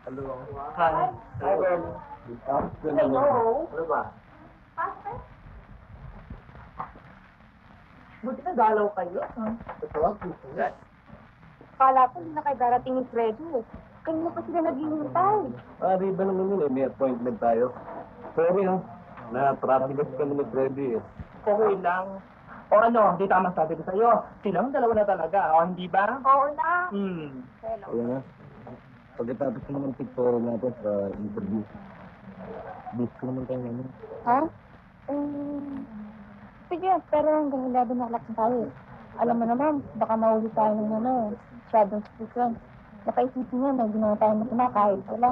Hello. Hi. Hi, Ben. Hello. Ano ba? Buti na dalaw kayo. Tawag ko. Kala ko hindi na kayo darating ni Freddy eh. Kanina pa sila naghihintay. Di ba naman yun eh, may appointment tayo. Sorry ha, na-traffic kami ni Freddy eh. Okay lang. O ano, di tama sabi ko sa'yo. Silang dalawa na talaga. O, hindi ba? Oo na. Hello. Ayan na. Pagkatapos ko naman picture natin sa interview. Busy ko naman tayo namin. Ha? Sige, pero hanggang 11 o'clock na tayo. Alam mo naman, baka mahuli tayo ng masyadong station. Nakaisipin niya, may ginawa tayo na kahit wala.